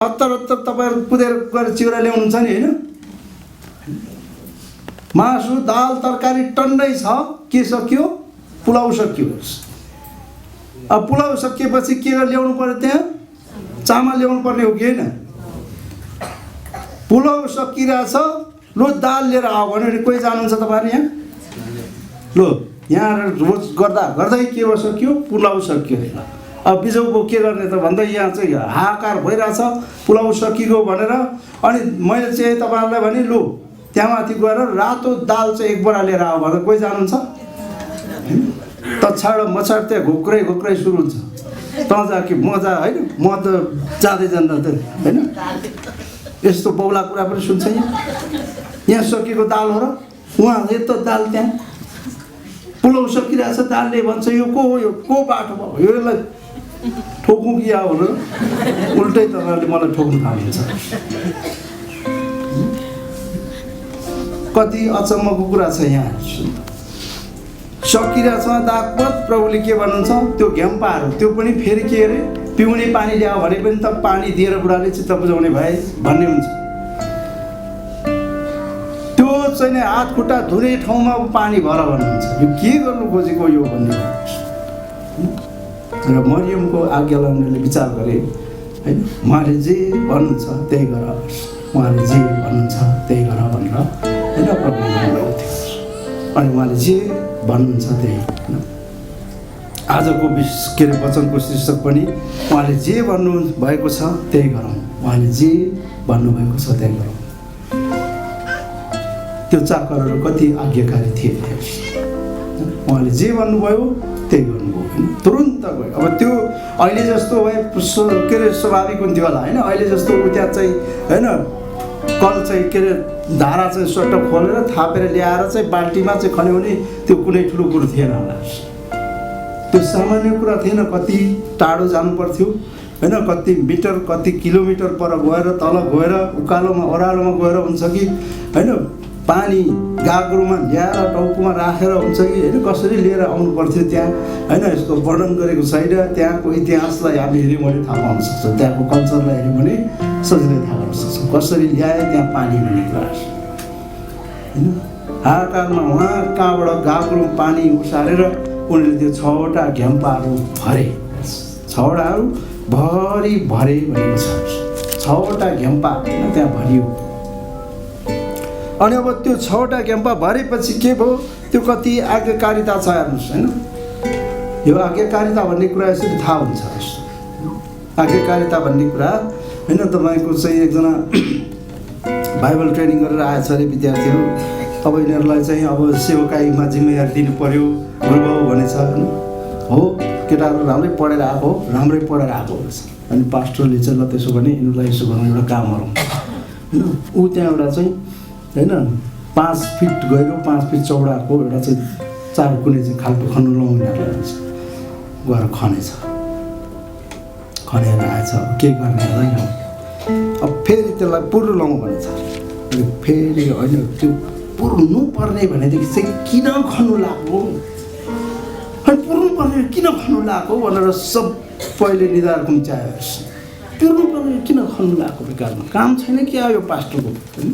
हत्तर तपाईँहरू कुदेर गएर चिउरा ल्याउनुहुन्छ नि होइन। मासु दाल तरकारी टन्नै छ, के सक्यो? पुलाउ सक्यो। अब पुलाउ सकिएपछि के ल्याउनु पर्यो? त्यहाँ चामल ल्याउनु पर्ने हो कि होइन? पुलाउ सकिरहेछ, लो दाल लिएर आऊ भनेर कोही जानुहुन्छ तपाईँहरू यहाँ? लो यहाँ रोज गर्दा गर्दै के भयो? सक्यो, पुलाउ सक्यो। अब बिजौको के गर्ने त भन्दा यहाँ चाहिँ हाहाकार भइरहेछ पुलाउ सकिगयो भनेर। अनि मैले चाहिँ तपाईँहरूलाई भने लु त्यहाँ माथि गएर रातो दाल चाहिँ एक बोरा लिएर आऊ भनेर कोही जानुहुन्छ? तछाड मछाड त्यहाँ घोक्रै घोक्रै सुरु हुन्छ। त जा कि म जा होइन, म त जाँदै जाँदा त होइन। यस्तो बौला कुरा पनि सुन्छ यहाँ सकिएको दाल हो र उहाँ यत्रो दाल त्यहाँ पुलाउ सकिरहेछ दालले भन्छ यो को बाटो भयो यसलाई ठोकौँ कि या भनेर उल्टै तपाईँहरूले मलाई ठोक्नु थाल्नुहुन्छ। कति अचम्मको कुरा छ यहाँ। सकिरहेछ दागपत प्रभुले के भन्नुहुन्छ? त्यो घ्याम्पाहरू त्यो पनि फेरि के अरे पिउने पानी ल्यायो भने पनि त पानी दिएर बुढाले चित्त बुझाउने भए भन्ने हुन्छ। त्यो चाहिँ नि हात खुट्टा धुने ठाउँमा पानी भर भन्नुहुन्छ। यो के गर्नु खोजेको यो भन्ने र मरियमको आज्ञालाई उनीहरूले विचार गरे होइन। उहाँले जे भन्नुहुन्छ त्यही गर, उहाँले जे भन्नुहुन्छ त्यही गर भनेर होइन प्रभुले भन्नुभएको थियो। अनि उहाँले जे भन्नुहुन्छ त्यही होइन। आजको के अरे वचनको शीर्षक पनि उहाँले जे भन्नुभएको छ त्यही गरौँ, उहाँले जे भन्नुभएको छ त्यही गरौँ। त्यो चाकरहरू कति आज्ञाकारी थिए। उहाँले जे भन्नुभयो त्यही गर्नुभयो होइन, तुरुन्त गयो। अब त्यो अहिले जस्तो भए के अरे स्वाभाविक हुन्थ्यो होला होइन। अहिले जस्तो त्यहाँ चाहिँ होइन कल चाहिँ के अरे धारा चाहिँ सट्ट खोलेर थापेर ल्याएर चाहिँ बाल्टीमा चाहिँ खन्यो भने त्यो कुनै ठुलो कुरो थिएन होला। त्यो सामान्य कुरा थिएन। कति टाढो जानु पर्थ्यो होइन, कति मिटर कति किलोमिटर पर गएर तल गएर उकालोमा ओह्रालोमा गएर हुन्छ कि होइन पानी गाग्रोमा ल्याएर टाउकोमा राखेर हुन्छ कि होइन कसरी लिएर आउनु पर्थ्यो त्यहाँ होइन। यसको वर्णन गरेको छैन। त्यहाँको इतिहासलाई हामी हेऱ्यौँ भने थाहा पाउन सक्छौँ, त्यहाँको कल्चरलाई हेऱ्यौँ भने सजिलै थाहा गर्न सक्छौँ कसरी ल्याए त्यहाँ पानी भन्ने कुरा होइन। हाहाकारमा उहाँ कहाँबाट गाग्रो पानी उसारेर उनीहरूले त्यो 6वटा घ्याम्पाहरू भरे, 6वटाहरू भरि भरे भनेको छ। 6वटा घ्याम्पा त्यहाँ भरियो। अनि अब त्यो 6वटा घ्याम्पा भरेपछि के भयो? त्यो कति आज्ञाकारिता छ हेर्नुहोस् होइन। यो आज्ञाकारिता भन्ने कुरा यसरी थाहा हुन्छ। आज्ञाकारिता भन्ने कुरा होइन तपाईँको चाहिँ एकजना बाइबल ट्रेनिङ गरेर आएछ अरे विद्यार्थीहरू। अब यिनीहरूलाई चाहिँ अब सेवकाईमा जिम्मेवारी दिनु पर्यो गुरुबाउ भनेछ हो। केटाहरू राम्रै पढेर आएको हो, राम्रै पढेर आएको रहेछ। अनि पास्टरले चाहिँ ल त्यसो भने यिनीहरूलाई यसो गर्नु एउटा काम गरौँ होइन। ऊ त्यहाँ एउटा चाहिँ होइन 5 फिट गहिरो 5 फिट चौडाको एउटा चाहिँ 4 कुने चाहिँ खालको खन्नु लाउनु यिनीहरूलाई गएर खनेछ। खनेर आएछ अब के गर्ने होला यहाँ। अब फेरि त्यसलाई पुर्नु लाउँ भनेछ। अनि फेरि होइन त्यो पुर्नु पर्ने भनेदेखि चाहिँ किन खन्नु लाग्यो, अनि पुर्नु पर्ने किन खन्नु लाग्यो भनेर सबैले निधार घुम्च्यायो। पुर्नु पर्ने किन खन्नु लाग्यो बेकारमा, काम छैन कि आयो पास्टरको होइन।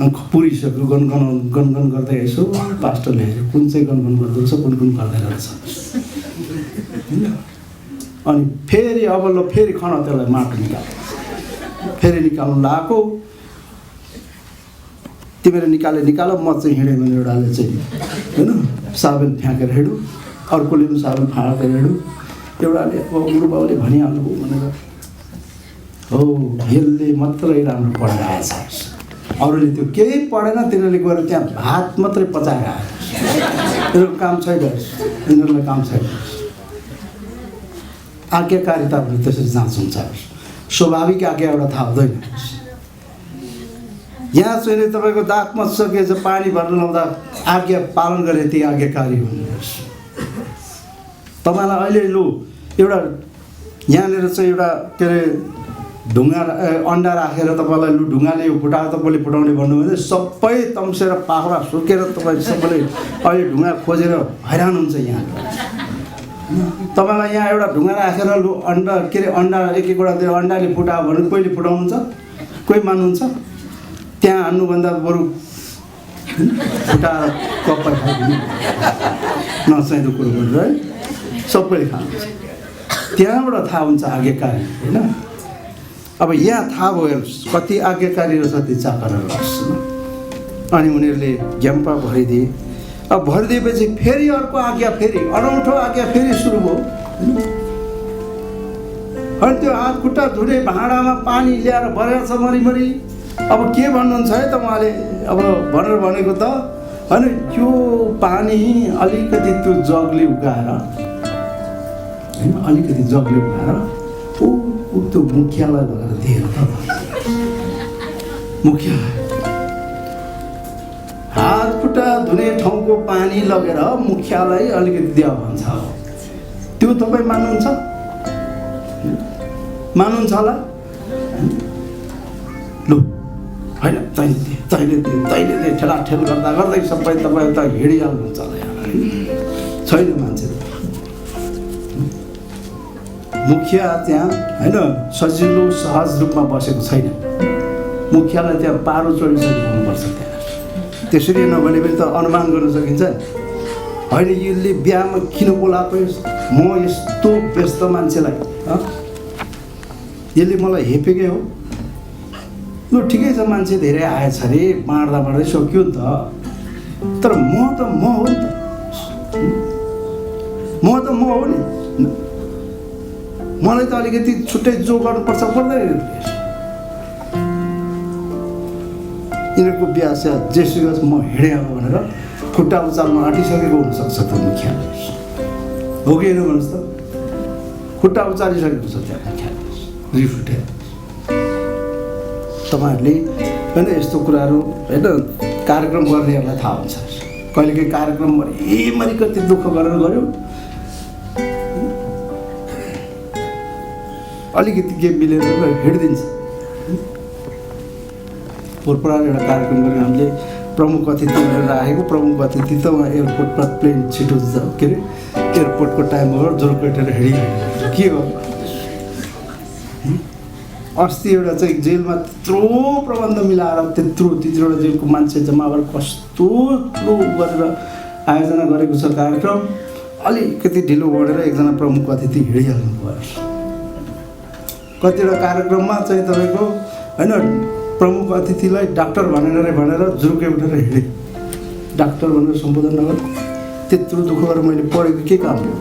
पुरिसक्यो गनगन गर्दै यसो पास्टरले हेऱ्यो कुन चाहिँ गनगन गर्दो रहेछ कुन गर्दैन रहेछ होइन। अनि फेरि अब ल फेरि खन त्यसलाई माटो निकाल, फेरि निकाल्नु लगाएको। तिमीले निकाल म चाहिँ हिँडेँ भने एउटाले चाहिँ होइन साबुन फ्याँकेर हिँड्यो, अर्कोले पनि साबुन फाँकेर हिँड्यो। एउटाले अब गुरुबाउले भनिहाल्नुभयो भनेर हो यसले मात्रै राम्रो पढेर आएछ, अरूले त्यो केही पढेन। तिनीहरूले गएर त्यहाँ भात मात्रै पचाएर आयो। यिनीहरूको काम छैन, यिनीहरूलाई काम छैन। आज्ञाकारिता भने त्यसरी जाँच हुन्छ। स्वाभाविक आज्ञा एउटा थाहा हुँदैन। यहाँ चाहिँ तपाईँको दागमा सकेछ पानी भर्न लाउँदा आज्ञा पालन गरे त्यही आज्ञाकारी हुनुहोस्। तपाईँलाई अहिले लु एउटा यहाँनिर चाहिँ एउटा के अरे ढुङ्गा अन्डा राखेर तपाईँलाई लु ढुङ्गाले यो फुटाएर तपाईँले फुटाउने भन्नुभयो भने सबै तम्सेर पाखुरा सुकेर तपाईँ सबैले अहिले ढुङ्गा खोजेर हैरान हुन्छ यहाँ तपाईँलाई यहाँ एउटा ढुङ्गा राखेर लु अन्डा के अरे अन्डा एक एकवटा त्यो अन्डाले फुटायो भने कहिले फुटाउनुहुन्छ? कोही मान्नुहुन्छ? त्यहाँ हान्नुभन्दा बरु फुटाएर कप्पा खाइदिनु नचाहिँदो कुरो गर्नु है, सबैले खानुहुन्छ। त्यहाँबाट थाहा हुन्छ आज्ञाकारी होइन। अब यहाँ थाहा भयो कति आज्ञाकारी रहेछ ती चाकरहरू रहेछ। अनि उनीहरूले ज्ञाम्पा भरिदिए। अब भरिदिएपछि फेरि अर्को आज्ञा, फेरि अनौठो आज्ञा फेरि सुरु भयो। अनि त्यो हात खुट्टा धुने भाँडामा पानी ल्याएर भरेको छ मरिमरि। अब के भन्नुहुन्छ है त उहाँले? अब भनेर भनेको त होइन, त्यो पानी अलिकति त्यो जगले उगाएर होइन, अलिकति जगले उगाएर त्यो मुखियालाई भनेर दिएर त मुखिया हात खुट्टा धुने ठाउँको पानी लगेर मुखियालाई अलिकति दियो भन्छ। त्यो तपाईँ मान्नुहुन्छ? मान्नुहुन्छ होला? लु होइन, तैँले ठेलाठेल गर्दा गर्दै सबै तपाईँ त हिँडिहाल्नुहुन्छ होला यहाँ। छैन मान्छे मुखिया त्यहाँ होइन सजिलो सहज रूपमा बसेको छैन। मुखियालाई त्यहाँ पारो चढिसकेको हुनुपर्छ। त्यहाँ त्यसरी नभने पनि त अनुमान गर्न सकिन्छ होइन, यसले बिहामा किन बोलाएको? म यस्तो व्यस्त मान्छेलाई यसले मलाई हेपेकै हो। लु ठिकै छ, मान्छे धेरै आएछ अरे, बाँड्दै सक्यो नि त। तर म हो नि त, म हो नि। मलाई त अलिकति छुट्टै जो गर्नुपर्छ पर्दैन। यिनीहरूको बिहा जेसुकै म हिँडेँ अब भनेर खुट्टा उचाल्न आँटिसकेको हुनसक्छ त्यो मुखियाले, हो कि होइन भन्नुहोस् त? खुट्टा उचालिसकेको छ त्यहाँ मुखियाले, रिस उठ्यो। तपाईँहरूले होइन यस्तो कुराहरू होइन कार्यक्रम गर्नेहरूलाई थाहा हुन्छ। कहिलेकाहीँ कार्यक्रम मरि कति दुःख गरेर गऱ्यो, अलिकति के मिलेर हिँडिदिन्छ। पोरपरार एउटा कार्यक्रम गरेर हामीले प्रमुख अतिथि लिएर राखेको। प्रमुख अतिथि त उहाँ एयरपोर्टमा प्लेन छिटो के अरे एयरपोर्टको टाइम भएर जोर कटेर हिँडिहाल्यो। के गर्नु? अस्ति एउटा चाहिँ जेलमा त्यत्रो प्रबन्ध मिलाएर त्यत्रोवटा जेलको मान्छे जम्मा भएर कस्तो ठुलो गरेर आयोजना गरेको छ कार्यक्रम। अलिकति ढिलो बढेर एकजना प्रमुख अतिथि हिँडिहाल्नु भयो। कतिवटा कार्यक्रममा चाहिँ तपाईँको होइन प्रमुख अतिथिलाई डाक्टर भनेर जुर्कै उठेर हिँडे। डाक्टर भनेर सम्बोधन नगर, त्यत्रो दुःख गरेर मैले पढेको के काम हो?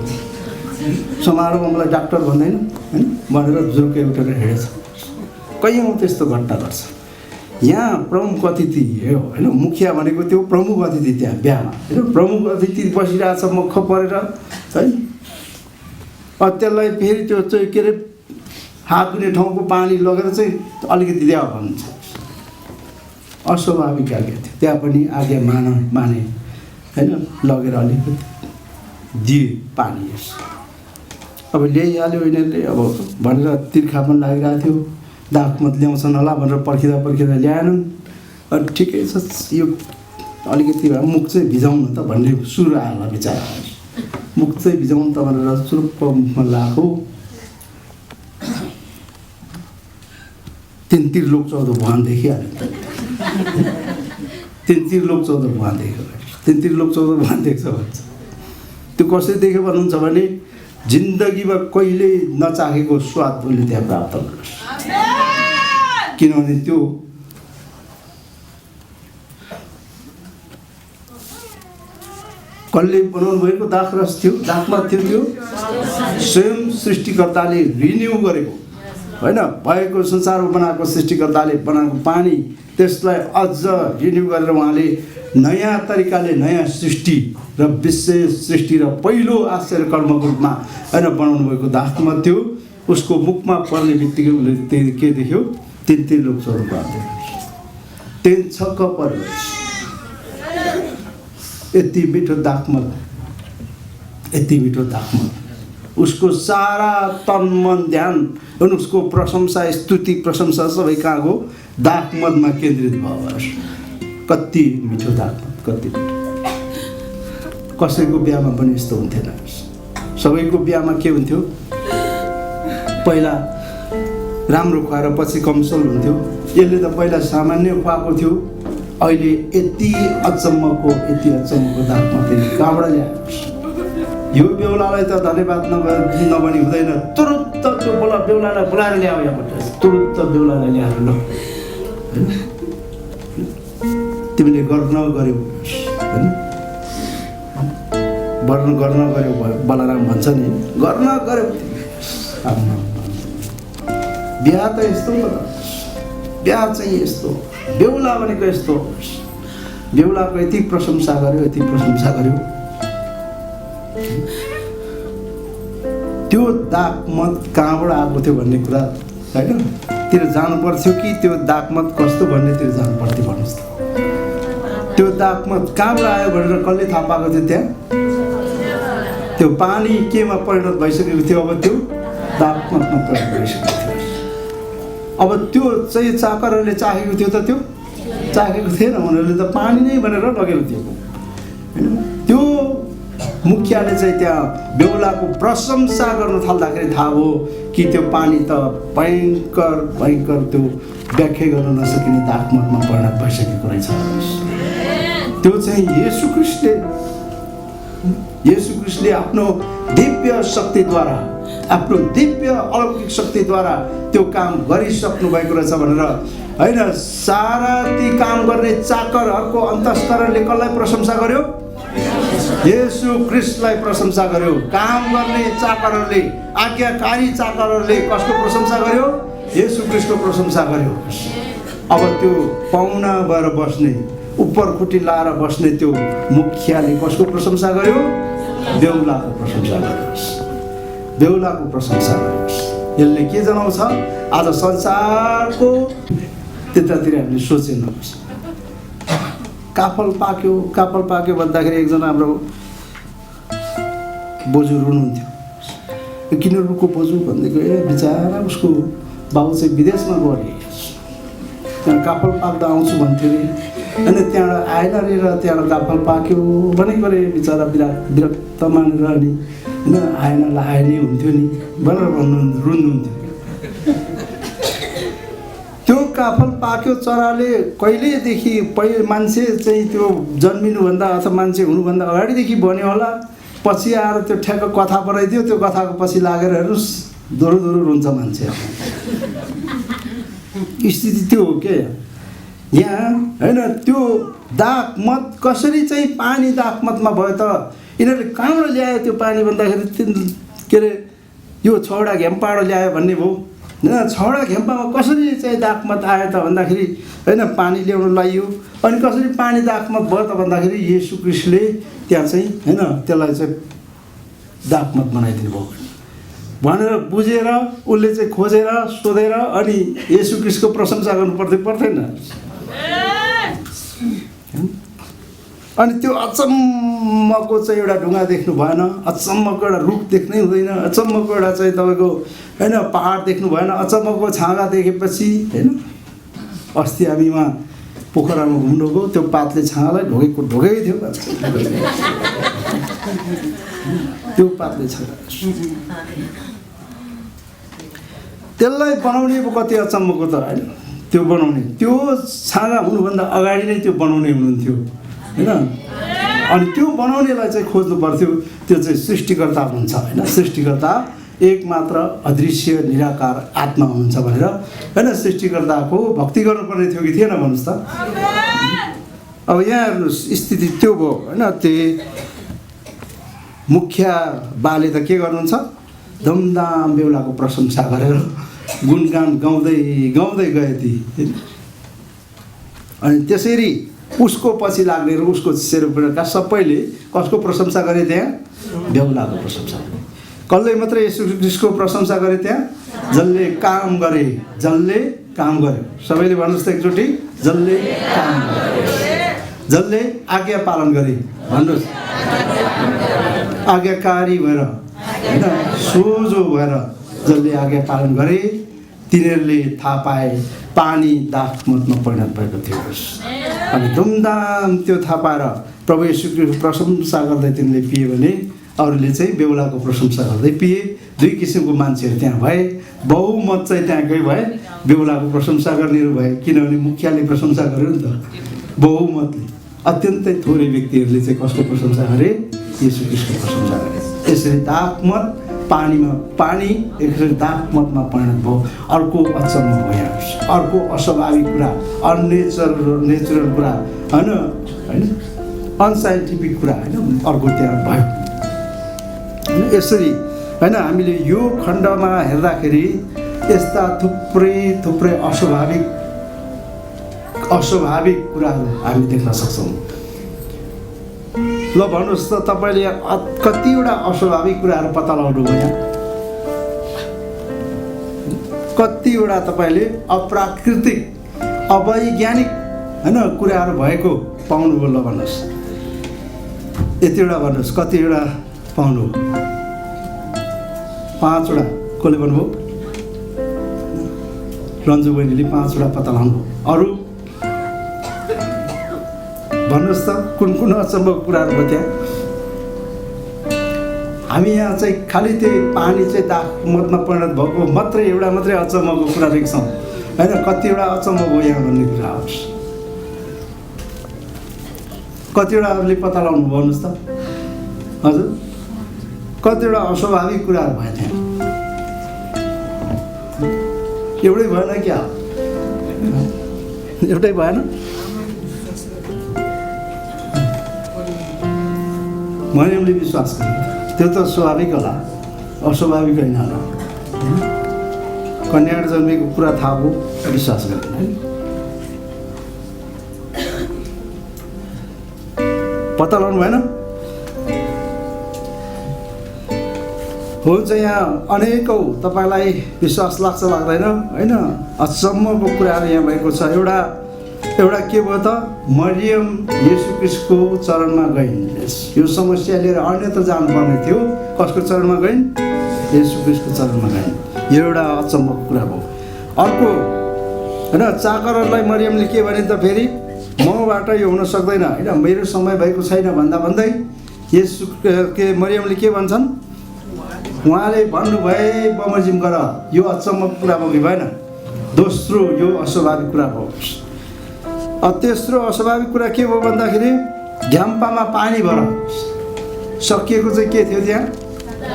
समारोहमा मलाई डाक्टर भन्दैन होइन भनेर जुर्कै उठेर हिँडेछ। कयौँ त्यस्तो घटना गर्छ। यहाँ प्रमुख अतिथि हो होइन, मुखिया भनेको त्यो प्रमुख अतिथि त्यहाँ बिहामा होइन प्रमुख अतिथि बसिरहेछ मुख परेर है। त्यसलाई फेरि त्यो चाहिँ के अरे हात धुने ठाउँको पानी लगेर चाहिँ अलिकति दिया भन्छ। अस्वाभाविक आज्ञा थियो, त्यहाँ पनि आज्ञा माने होइन, लगेर अलिकति दिए पानी। अब ल्याइहाल्यो यिनीहरूले अब भनेर तिर्खा पनि लागिरहेको थियो। दागमत ल्याउँछन् होला भनेर पर्खिँदा ल्याएनन्। अनि ठिकै छ, यो अलिकति भए मुख चाहिँ भिजाउनु त भन्ने सुरु आयो होला बिचरा। मुख चाहिँ भिजाउनु त भनेर सुरुप्प मुखमा लगाएको। तिनतिर लोक 14 भुवान देखिहाल्यो। तिनतिर लोक 14 भुवान देख्यो। तिनतिर लोक 14 भुवान देख्छ भन्छ। त्यो कसरी देख्यो भन्नुहुन्छ भने जिन्दगीमा कहिले नचाखेको स्वाद उसले त्यहाँ प्राप्त गर्छ। किनभने त्यो कसले बनाउनु भएको दाखरस थियो, दाखमा थियो। त्यो स्वयं सृष्टिकर्ताले रिन्यू गरेको होइन, भएको संसारमा बनाएको सृष्टिकर्ताले बनाएको पानी, त्यसलाई अझ रिन्यू गरेर उहाँले नयाँ तरिकाले नयाँ सृष्टि र विशेष सृष्टि र पहिलो आश्चर्य कर्मको रूपमा होइन बनाउनु भएको दाखमा थियो। उसको मुखमा पर्ने बित्तिकै उसले के देख्यो? तीन लोक 14 भुवान देख्यो। तीन छक्क पर्यो। यति मिठो दाखमा, यति मिठो दाखमा उसको सारा तन मन ध्यान अनि उसको प्रशंसा स्तुति प्रशंसा सबै कहाँ गयो? दाखमदमा केन्द्रित भयो। कति मिठो दाखमद, कति मिठो। कसैको बिहामा पनि यस्तो हुन्थेन। सबैको बिहामा के हुन्थ्यो, पहिला राम्रो खुवाएर पछि कमजोर हुन्थ्यो। यसले त पहिला सामान्य खुवाएको थियो, अहिले यति अचम्मको दागमती कहाँबाट ल्यायो? यो बेहुलालाई त धन्यवाद नभनी हुँदैन। तुरुत्त त्यो बेहुलालाई बोलाएर ल्यायो, यहाँबाट तुरुत्त बेहुलालाई ल्याएर ल तिमीले गर्न गर्यौ होइन, गर्न गर्यौ बलराम भन्छ नि, गर्न गर्यौ। बिहा त यस्तो हो त, बिहा चाहिँ यस्तो, बेहुला भनेको यस्तो। बेहुलाको यति प्रशंसा गर्यो, यति प्रशंसा गर्यो। त्यो दागमत कहाँबाट आएको थियो भन्ने कुरा होइन तिर जानु पर्थ्यो कि त्यो दागमत कस्तो भन्नेतिर जानु पर्थ्यो भन्नुहोस् त। त्यो दागमत कहाँबाट आयो भनेर कसले थाहा पाएको थियो? त्यहाँ त्यो पानी केमा परिणत भइसकेको थियो? अब त्यो दागमतमा परिणत भइसकेको थियो। अब त्यो चाहिँ चाकरहरूले चाहेको थियो त, त्यो चाहेको थिएन, उनीहरूले त पानी नै भनेर लगेको थियो होइन। त्यो मुखियाले चाहिँ त्यहाँ बेहुलाको प्रशंसा गर्न थाल्दाखेरि थाहा भयो कि त्यो पानी त भयङ्कर त्यो व्याख्या गर्न नसकिने दागमतमा परिणत भइसकेको रहेछ। त्यो चाहिँ येशू ख्रीष्टले आफ्नो दिव्य शक्तिद्वारा, आफ्नो दिव्य अलौकिक शक्तिद्वारा त्यो काम गरिसक्नु भएको रहेछ भनेर होइन। सारा ती काम गर्ने चाकरहरूको अन्तस्करणले कसलाई प्रशंसा गर्यो? येशू ख्रीष्टलाई प्रशंसा गर्यो। काम गर्ने चाकरहरूले, आज्ञाकारी चाकरहरूले कसको प्रशंसा गर्यो? येशू ख्रीष्टको प्रशंसा गर्यो। अब त्यो पाहुना भएर बस्ने, उपर खुट्टी लाएर बस्ने त्यो मुखियाले कसको प्रशंसा गर्यो? बेहुलाको प्रशंसा गर्यो। बेहुलाको प्रशंसा गर्यो। यसले के जनाउँछ? आज संसारको त्यतातिर हामीले सोचेनौँ। काफल पाक्यो भन्दाखेरि एकजना हाम्रो बोजू रुनुहुन्थ्यो। किन रुको बोजू भनेदेखि बिचरा उसको बाबु चाहिँ विदेशमा गयो अरे, त्यहाँ काफल पाक्दा आउँछु भन्थ्यो अरे। अनि त्यहाँबाट आएन अरे र त्यहाँबाट काफल पाक्यो भनेको अरे बिचरा विरक्त मानेर अनि होइन आएनलाई आएनै हुन्थ्यो नि भनेर रुनुहुन्थ्यो। त्यो काफल पाक्यो चराले कहिलेदेखि मान्छे चाहिँ त्यो जन्मिनुभन्दा अथवा मान्छे हुनुभन्दा अगाडिदेखि बन्यो होला। पछि आएर त्यो ठ्याक्क कथा बनाइदियो, त्यो कथाको पछि लागेर हेर्नुहोस् दोहोरो रुन्छ मान्छे। स्थिति त्यो हो के यहाँ होइन। त्यो दागमत कसरी चाहिँ पानी दागमतमा भयो त? यिनीहरूले कहाँबाट ल्यायो त्यो पानी भन्दाखेरि के अरे यो छवटा घेम्पाबाट ल्यायो भन्ने भयो होइन। छवटा घेम्पामा कसरी चाहिँ दागमत आयो त भन्दाखेरि होइन पानी ल्याउन लाइयो। अनि कसरी पानी दागमत भयो त भन्दाखेरि येशू ख्रीष्टले त्यहाँ चाहिँ होइन त्यसलाई चाहिँ दागमत बनाइदिनु भयो भनेर बुझेर उसले चाहिँ खोजेर सोधेर अनि येशू ख्रीष्टको प्रशंसा गर्नु पर्दैन? अनि त्यो अचम्मको चाहिँ एउटा ढुङ्गा देख्नु भएन, अचम्मको एउटा रुख देख्नै हुँदैन, अचम्मको एउटा चाहिँ तपाईँको होइन पहाड देख्नु भएन, अचम्मको छाँगा देखेपछि होइन। अस्ति हामी उहाँ पोखरामा घुम्नु गयो, त्यो पातले छाँगालाई ढोगेकै थियो। त्यो पातले छाँगा त्यसलाई बनाउने कति अचम्मको त होइन। त्यो बनाउने त्यो छाँगा हुनुभन्दा अगाडि नै त्यो बनाउने हुनुहुन्थ्यो होइन। अनि त्यो बनाउनेलाई चाहिँ खोज्नु पर्थ्यो। त्यो चाहिँ सृष्टिकर्ता हुनुहुन्छ होइन। सृष्टिकर्ता एक मात्र अदृश्य निराकार आत्मा हुनुहुन्छ भनेर होइन सृष्टिकर्ताको भक्ति गर्नुपर्ने थियो कि थिएन भन्नुहोस् त। अब यहाँ हेर्नुहोस् स्थिति त्यो भयो होइन। त्यो मुखिया बाले त के गर्नुहुन्छ? धुमधाम बेहुलाको प्रशंसा गरेर गुणगान गाउँदै गए ती। अनि त्यसरी उसको पछि लाग्ने र उसको सेरोका सबैले कसको प्रशंसा गरे? त्यहाँ बेहुलाको प्रशंसा गरे। कसले मात्र येशू ख्रीष्टको प्रशंसा गरे? त्यहाँ जसले काम गरे। सबैले भन्नुहोस् त एकचोटि, जसले काम गरे, जसले आज्ञा पालन गरे। भन्नुहोस् आज्ञाकारी भएर होइन, सोझो भएर जसले आज्ञा पालन गरे तिनीहरूले थाहा पाए पानी दागमतमा परिणत भएको थियो। अनि धुमधाम त्यो थाहा पाएर प्रभु येशू ख्रीष्टको प्रशंसा गर्दै तिनीहरूले पिए भने अरूले चाहिँ बेहुलाको प्रशंसा गर्दै पिए। दुई किसिमको मान्छेहरू त्यहाँ भए। बहुमत चाहिँ त्यहाँकै भए, बेहुलाको प्रशंसा गर्नेहरू भए, किनभने मुखियाले प्रशंसा गर्यो नि त। बहुमतले, अत्यन्तै थोरै व्यक्तिहरूले चाहिँ कसको प्रशंसा गरे? येशू ख्रीष्टको प्रशंसा गरे। यसरी दाखमत पानीमा पानी यसरी दाखमतमा परिणत भयो। अर्को अचम्म भयो यहाँ, अर्को अस्वाभाविक कुरा, नेचुरल कुरा होइन, अनसाइन्टिफिक कुरा होइन, अर्को त्यहाँ भयो होइन। यसरी होइन हामीले यो खण्डमा हेर्दाखेरि यस्ता थुप्रै अस्वाभाविक कुराहरू हामी देख्न सक्छौँ। ल भन्नुहोस् त, तपाईँले कतिवटा अस्वाभाविक कुराहरू पत्ता लगाउनुभयो यहाँ? कतिवटा तपाईँले अप्राकृतिक अवैज्ञानिक होइन कुराहरू भएको पाउनुभयो? ल भन्नुहोस्, यतिवटा भन्नुहोस्, कतिवटा पाउनु? 5वटा। कसले भन्नुभयो? रन्जु बहिनीले 5वटा पत्ता लगाउनु। अरू भन्नुहोस् त, कुन कुन अचम्मको कुराहरू भयो त्यहाँ? हामी यहाँ चाहिँ खालि त्यही पानी चाहिँ दाखमतमा परिणत भएको मात्रै एउटा मात्रै अचम्मको कुरा देख्छौँ होइन। कतिवटा अचम्म भयो यहाँ भन्ने कुरा होस्, कतिवटाहरूले पत्ता लगाउनु भन्नुहोस् त। हजुर, कतिवटा अस्वाभाविक कुराहरू भयो त्यहाँ? एउटै भएन क्या? एउटै भएन? मरियमले विश्वास गर्यो, त्यो त स्वाभाविक होला, अस्वाभाविक होइन होला। कन्याबाट जन्मेको कुरा थाहा भयो, विश्वास गर्दैन। पत्ता लगाउनु भएन? हुन्छ, यहाँ अनेकौँ तपाईँलाई विश्वास लाग्छ लाग्दैन होइन, अचम्मको कुराहरू यहाँ भएको छ। एउटा के भयो त? मरियम येशू ख्रीष्टको चरणमा गइन्। यो समस्या लिएर अन्यत्र जानुपर्ने थियो, कसको चरणमा गइन्? येशू ख्रीष्टको चरणमा गइन्। यो एउटा अचम्मको कुरा भयो। अर्को होइन, चाकरहरूलाई मरियमले के भने त फेरि, मबाट यो हुन सक्दैन होइन, मेरो समय भएको छैन भन्दै येशू के मरियमले के भन्छन्? उहाँले भन्नुभए बमोजिम गर। यो अचम्मको कुरा भयो कि भएन? दोस्रो यो अस्वाभाविक कुरा भयो। तेस्रो अस्वाभाविक कुरा के भयो भन्दाखेरि घ्याम्पामा पानी भर सकिएको चाहिँ के थियो त्यहाँ?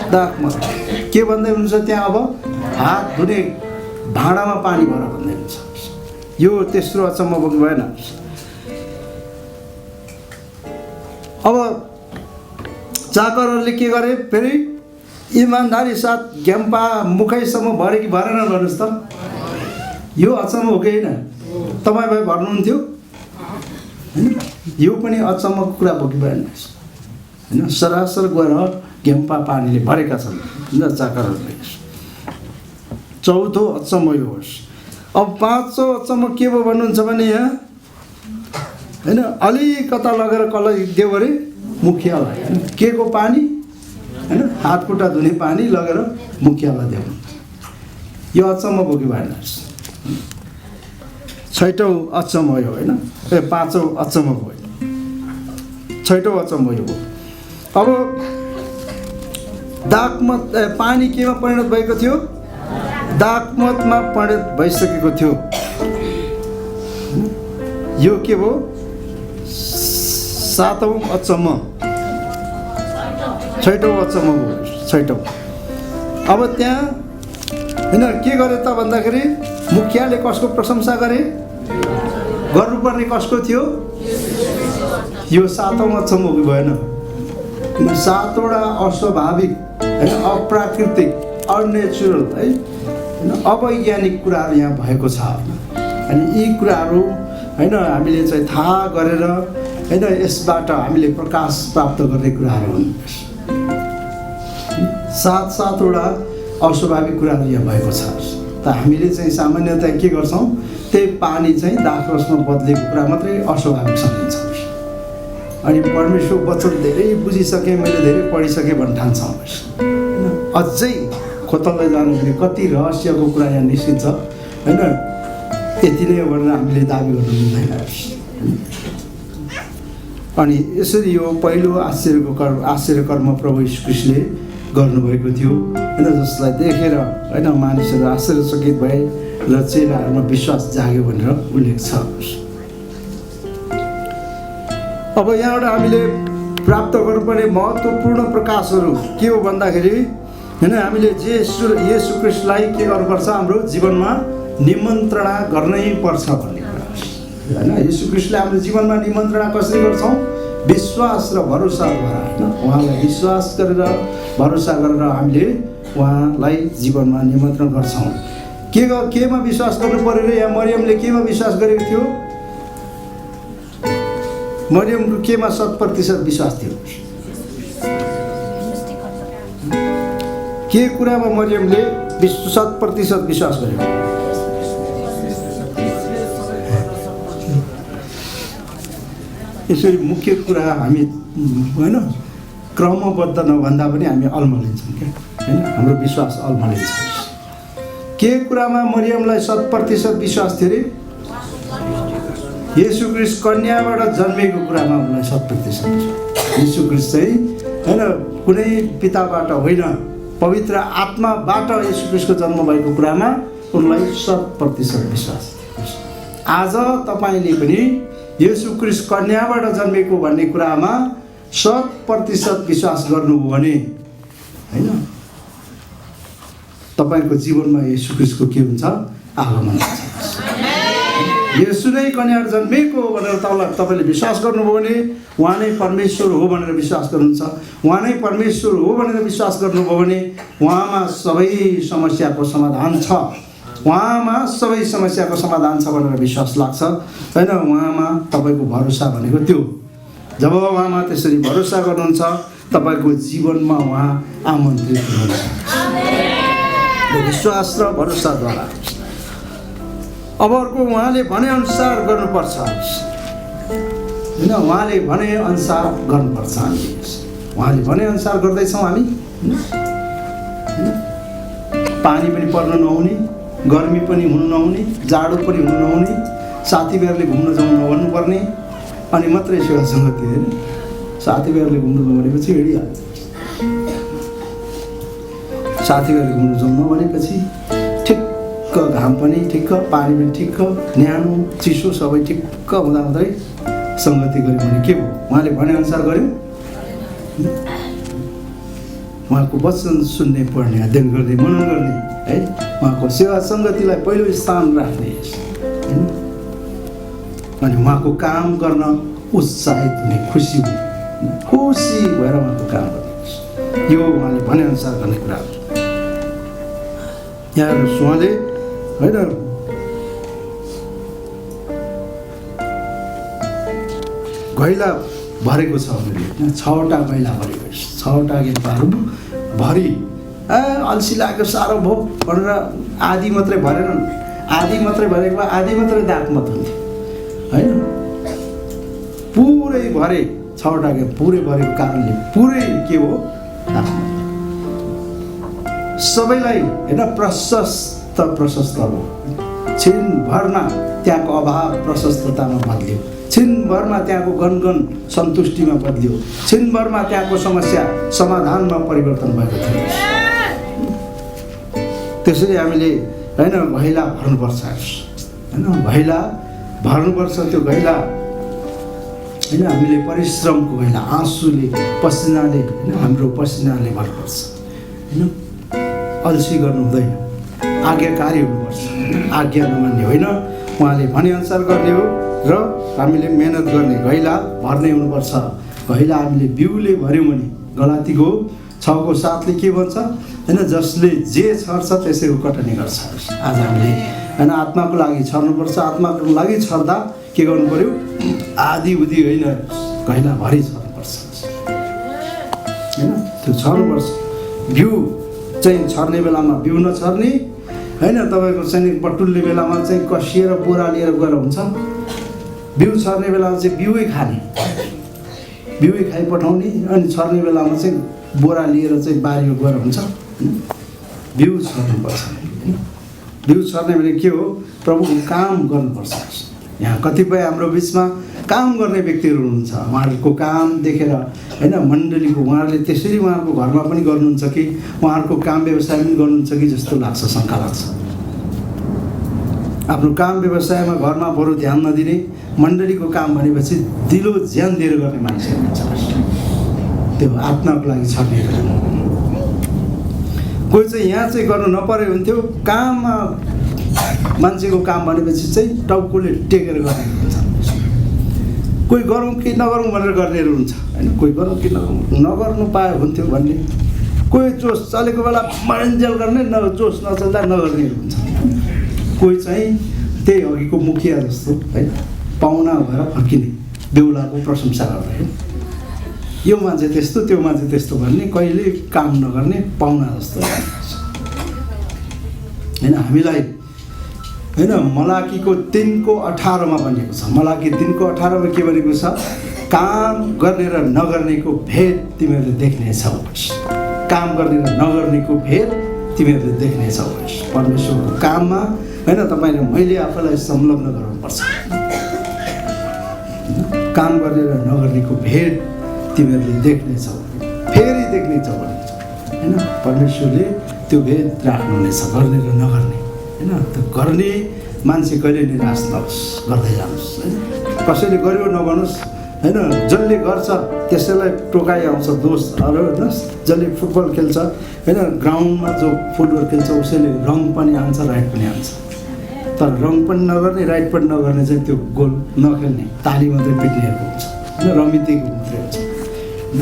दाखमत। के भन्दै हुनुहुन्छ त्यहाँ? अब हात धुने भाँडामा पानी भर भन्दै हुन्छ। यो तेस्रो अचम्म भयो कि भएन? अब चाकरहरूले के गरे फेरि? इमान्दारी साथ घ्याम्पा मुखैसम्म भरे कि भरेन भन्नुहोस् त? यो अचम्म हो कि होइन? तपाईँ भाइ भर्नुहुन्थ्यो होइन? यो पनि अचम्मको कुरा भयो कि भएन होइन? सरासर गएर घ्याम्पा पानीले भरेका छन् चाकरहरूले। चौथो अचम्म यो होस्। अब 5औँ अचम्म के भयो भन्नुहुन्छ भने यहाँ होइन, अलिकता लगेर कसलाई दियो अरे? मुखियालाई। के को पानी होइन? हात खुट्टा धुने पानी लगेर मुखियालाई दियो। यो अचम्म भयो कि भएन? 6औँ अचम्म यो होइन, 5औँ अचम्म भयो। 6औँ अचम्म यो हो। अब दाखमत पानी केमा परिणत भएको थियो? दाखमतमा परिणत भइसकेको थियो। यो के भयो? 7औँ अचम्म। 6औँ अचम्म भयो। 6औँ। अब त्यहाँ होइन के गरे त भन्दाखेरि मुखियाले कसको प्रशंसा गरे? गर्नुपर्ने कसको थियो? यो 7औँ अचम्म हो कि भएन? 7वटा अस्वाभाविक होइन, अप्राकृतिक, अननेचुरल है, अवैज्ञानिक कुराहरू यहाँ भएको छ। अनि यी कुराहरू होइन हामीले चाहिँ थाहा गरेर होइन यसबाट हामीले प्रकाश प्राप्त गर्ने कुराहरू हुन्। 7वटा अस्वाभाविक कुराहरू यहाँ भएको छ। त हामीले चाहिँ सामान्यतया के गर्छौँ? त्यही पानी चाहिँ दाखरसमा बदलेको कुरा मात्रै अस्वाभाविक सम्झिन्छ। अनि परमेश्वर वचन धेरै बुझिसकेँ, मैले धेरै पढिसकेँ भन्ने ठान्छौँ। अझै खोतल्दै जानु भने कति रहस्यको कुरा यहाँ निस्किन्छ होइन? यति नै भनेर हामीले दाबी गर्नु मिल्दैन। अनि यसरी यो पहिलो आश्चर्यकर्म प्रभु यीशु ख्रीष्टले गर्नुभएको थियो होइन, जसलाई देखेर होइन मानिसहरू आश्चर्यचकित भए र चेलाहरूमा विश्वास जाग्यो भनेर उल्लेख छ। अब यहाँबाट हामीले प्राप्त गर्नुपर्ने महत्त्वपूर्ण प्रकाशहरू के हो भन्दाखेरि होइन, हामीले येशू ख्रीष्टलाई के गर्नुपर्छ, हाम्रो जीवनमा निमन्त्रणा गर्नै पर्छ भन्ने कुरा होइन। येशू ख्रीष्टलाई हाम्रो जीवनमा निमन्त्रणा कसरी गर्छौँ? विश्वास र भरोसाद्वारा होइन। उहाँलाई विश्वास गरेर भरोसा गरेर हामीले उहाँलाई जीवनमा निमन्त्रण गर्छौँ। केमा विश्वास गर्नु पर्यो रे? यहाँ मरियमले केमा विश्वास गरेको थियो? मरियमको केमा 100% विश्वास थियो? के कुरामा मरियमले 100% विश्वास गर्यो? यसरी मुख्य कुरा हामी होइन क्रमबद्ध नभन्दा पनि हामी अल्मलिन्छौँ क्या होइन, हाम्रो विश्वास अल्मलिन्छ। के कुरामा मरियमलाई 100% विश्वास थियो अरे? येशू ख्रीष्ट कन्याबाट जन्मेको कुरामा उनलाई 100% येशू ख्रीष्ट चाहिँ होइन कुनै पिताबाट होइन, पवित्र आत्माबाट येशू ख्रीष्टको जन्म भएको कुरामा उनलाई 100% विश्वास थियो। आज तपाईँले पनि येशू ख्रीष्ट कन्याबाट जन्मेको भन्ने कुरामा 100% विश्वास गर्नुभयो भने होइन, तपाईँको जीवनमा येशू ख्रीष्टको के हुन्छ? आगमन हुन्छ। येशू नै कन्याबाट जन्मेको हो भनेर तपाईँले विश्वास गर्नुभयो भने उहाँ नै परमेश्वर हो भनेर विश्वास गर्नुहुन्छ। उहाँ नै परमेश्वर हो भनेर विश्वास गर्नुभयो भने उहाँमा सबै समस्याको समाधान छ, उहाँमा सबै समस्याको समाधान छ भनेर विश्वास लाग्छ होइन। उहाँमा तपाईँको भरोसा भनेको त्यो, जब उहाँमा त्यसरी भरोसा गर्नुहुन्छ तपाईँको जीवनमा उहाँ आमन्त्रित हुनुहुन्छ विश्वास र भरोसाद्वारा। अब अर्को उहाँले भनेअनुसार गर्नुपर्छ होइन, उहाँले भनेअनुसार गर्नुपर्छ। हामी उहाँले भनेअनुसार गर्दैछौँ हामी। पानी पनि पर्न नहुने, गर्मी पनि हुनु नहुने, जाडो पनि हुनु नहुने, साथीभाइहरूले घुम्न जाउँ नभन्नुपर्ने, अनि मात्रै सेवा सङ्गति होइन। साथीभाइहरूले घुम्नु नभनेपछि हिँडिहाल्छ, साथीभाइहरूले घुम्नु जाउँ नभनेपछि ठिक्क घाम पनि ठिक्क, पानी पनि ठिक्क, न्यानो चिसो सबै ठिक्क हुँदाहुँदै सङ्गति गऱ्यो भने के भयो? उहाँले भनेअनुसार गऱ्यो, उहाँको वचन सुन्ने, पढ्ने, अध्ययन गर्ने, मनन गर्ने है, उहाँको सेवा सङ्गतिलाई पहिलो स्थान राख्ने होइन, अनि उहाँको काम गर्न उत्साहित हुने, खुसी भएर उहाँको काम गर्ने, यो उहाँले भनेअनुसार गर्ने कुरा हो। यहाँ उहाँले होइन घैला भरेको छ भने 6वटा घैला भरेको, 6वटा गेटाहरू भरि अल्छी लाग्यो साह्रो भयो भनेर आधी मात्रै भरेन, आधी मात्रै भरेको भए आधी मात्रै दाग मात्र हुन्थ्यो होइन। पुरै भरे 6वटा गेट पुरै भरेको कारणले पुरै के हो सबैलाई होइन प्रशस्त भयो। छिनभरमा त्यहाँको अभाव प्रशस्ततामा बदल्यो, छिनभरमा त्यहाँको गनगन सन्तुष्टिमा बदल्यो, छिनभरमा त्यहाँको समस्या समाधानमा परिवर्तन भएको थियो। त्यसरी हामीले होइन घैला भर्नुपर्छ होइन, घैला भर्नुपर्छ। त्यो घैला होइन हामीले परिश्रमको घैला, आँसुले, पसिनाले होइन, हाम्रो पसिनाले भर्नुपर्छ होइन। अल्छी गर्नु हुँदैन, आज्ञाकारी हुनुपर्छ, आज्ञा नमान्ने होइन, उहाँले भनेअनुसार गर्ने हो र हामीले मेहनत गर्ने, घैला भर्ने हुनुपर्छ। घैला हामीले बिउले भर्यौँ भने गलातीको 6:7 के भन्छ होइन, जसले जे छर्छ त्यसैको कटनी गर्छ। आज हामीले होइन आत्माको लागि छर्नुपर्छ, आत्माको लागि छर्दा के गर्नु पर्यो? आधी उधी होइन, घैला भरि छर्नुपर्छ होइन, त्यो छर्नुपर्छ। बिउ चाहिँ छर्ने बेलामा बिउ नछर्ने होइन, तपाईँको चाहिँ बटुल्ने बेलामा चाहिँ कसिएर बोरा लिएर गएर हुन्छ, बिउ छर्ने बेलामा चाहिँ बिउै खाने, बिउै खाइपठाउने, अनि छर्ने बेलामा चाहिँ बोरा लिएर चाहिँ बारीमा गएर हुन्छ। बिउ छर्नुपर्छ, बिउ छर्ने भने के हो? प्रभुको काम गर्नुपर्छ। यहाँ कतिपय हाम्रो बिचमा काम गर्ने व्यक्तिहरू हुनुहुन्छ, उहाँहरूको काम देखेर होइन मण्डलीको उहाँहरूले त्यसरी उहाँहरूको घरमा पनि गर्नुहुन्छ कि उहाँहरूको काम व्यवसाय पनि गर्नुहुन्छ कि जस्तो लाग्छ, शङ्का लाग्छ। आफ्नो काम व्यवसायमा घरमा बरु ध्यान नदिने, मण्डलीको काम भनेपछि दिलो ज्यान दिएर गर्ने मान्छे हुनुहुन्छ। त्यो आत्माको लागि छर्ने। कोही चाहिँ यहाँ चाहिँ गर्नु नपरे हुन्थ्यो, काममा मान्छेको काम भनेपछि चाहिँ टाउकोले टेकेर गर्ने हुन्छ। कोही गरौँ कि नगरौँ भनेर गर्नेहरू हुन्छ होइन, कोही गरौँ कि नगर्नु पाए हुन्थ्यो भन्ने, कोही जोस चलेको बेला मरेन्जेल गर्ने, जोस नचल्दा नगर्नेहरू हुन्छ। कोही चाहिँ त्यही अघिको मुखिया जस्तो है, पाहुना भएर फर्किने, बेहुलाको प्रशंसा गर्ने, यो मान्छे त्यस्तो त्यो मान्छे त्यस्तो भन्ने, कहिले काम नगर्ने पाहुना जस्तो होइन। हामीलाई होइन मलाकीको 3:18 भनिएको छ। मलाकी 3:18 के भनेको छ? काम गर्ने र नगर्नेको भेद तिमीहरूले देख्नेछौ। काम गर्ने र नगर्नेको भेद तिमीहरूले देख्नेछौ। परमेश्वरको काममा होइन तपाईँले मैले आफूलाई संलग्न गराउनुपर्छ। काम गर्ने र नगर्नेको भेद तिमीहरूले देख्नेछौ, फेरि देख्नेछौ होइन। परमेश्वरले त्यो भेद राख्नुहुनेछ, गर्ने र नगर्ने होइन। त्यो गर्ने मान्छे कहिले निराश नहोस्, गर्दै जानुहोस् होइन। कसैले गर्यो नभनोस् होइन। जसले गर्छ त्यसैलाई टोकाइ आउँछ, दोष अरू होइन। जसले फुटबल खेल्छ होइन, ग्राउन्डमा जो फुटबल खेल्छ उसैले रङ पनि हान्छ, राइट पनि हान्छ। तर रङ पनि नगर्ने, राइट पनि नगर्ने चाहिँ त्यो गोल नखेल्ने, ताली मात्रै पिट्नेहरूको हुन्छ होइन, रमितेको मात्रै हुन्छ होइन।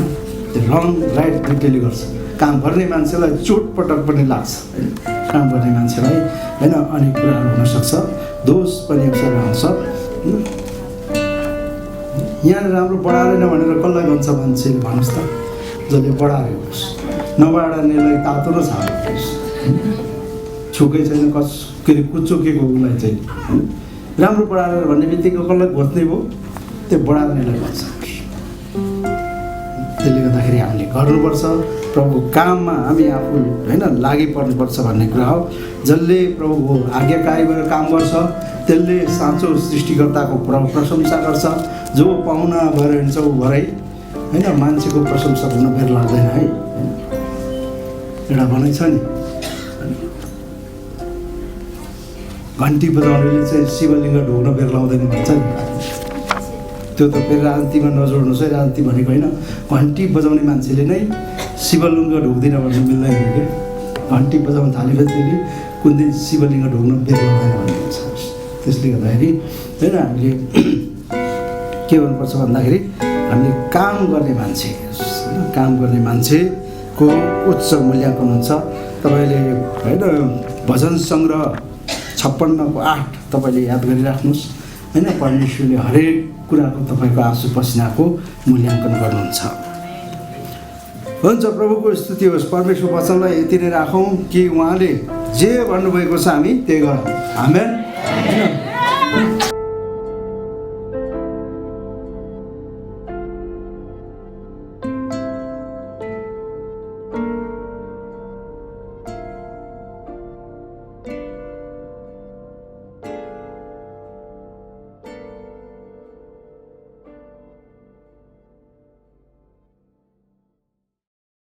त्यो रङ राइट दुइटैले गर्छ। काम गर्ने मान्छेलाई चोटपटक पनि लाग्छ होइन। काम गर्ने मान्छेलाई होइन अनेक कुराहरू हुनसक्छ, दोष पनि अवसर आउँछ। यहाँ राम्रो बढाएन भनेर कसलाई भन्छ मान्छेले भन्नुहोस् त? जसले बढाएको होस्, नबढाउनेलाई तातो र छाडो छुकै छैन, के अरे कुचोकेको उसलाई चाहिँ राम्रो बढाएर भन्ने बित्तिकै कसलाई घोच्ने भयो? त्यो बढाउनेलाई भन्छ। त्यसले गर्दाखेरि हामीले गर्नुपर्छ प्रभु काममा, हामी आफू होइन लागि पर्नुपर्छ भन्ने कुरा हो। जसले प्रभुको आज्ञाकारी भएर काम गर्छ त्यसले साँचो सृष्टिकर्ताको प्रशंसा गर्छ। जो पाहुना भएर हिँड्छ ऊ भरै होइन मान्छेको प्रशंसा हुन बेर लाग्दैन है। एउटा भनाइ छ नि, घन्टी बजाउनेले चाहिँ शिवलिङ्ग ढोग्न बेर लाउँदैन भन्छ नि। त्यो त फेरि राजनीतिमा नजोड्नुहोस् है। राजनीति भनेको होइन, घन्टी बजाउने मान्छेले नै शिवलिङ्ग ढोग्दिन भन्नु मिल्दैन क्या। घन्टी बजाउन थालेपछि कुन दिन शिवलिङ्ग ढोग्न बेर लाउँदैन भन्ने हुन्छ। त्यसले गर्दाखेरि होइन हामीले के गर्नुपर्छ भन्दाखेरि हामीले काम गर्ने मान्छे होइन, काम गर्ने मान्छेको उच्च मूल्याङ्कन हुन्छ। तपाईँले होइन भजन सङ्ग्रह 56:8 तपाईँले याद गरिराख्नुहोस् होइन। परमेश्वरले हरेक कुराको तपाईँको आँसु पसिनाको मूल्याङ्कन गर्नुहुन्छ। हुन्छ, प्रभुको स्तुति होस्। परमेश्वर वचनलाई यति नै राखौँ कि उहाँले जे भन्नुभएको छ हामी त्यही गरौँ। आमेन।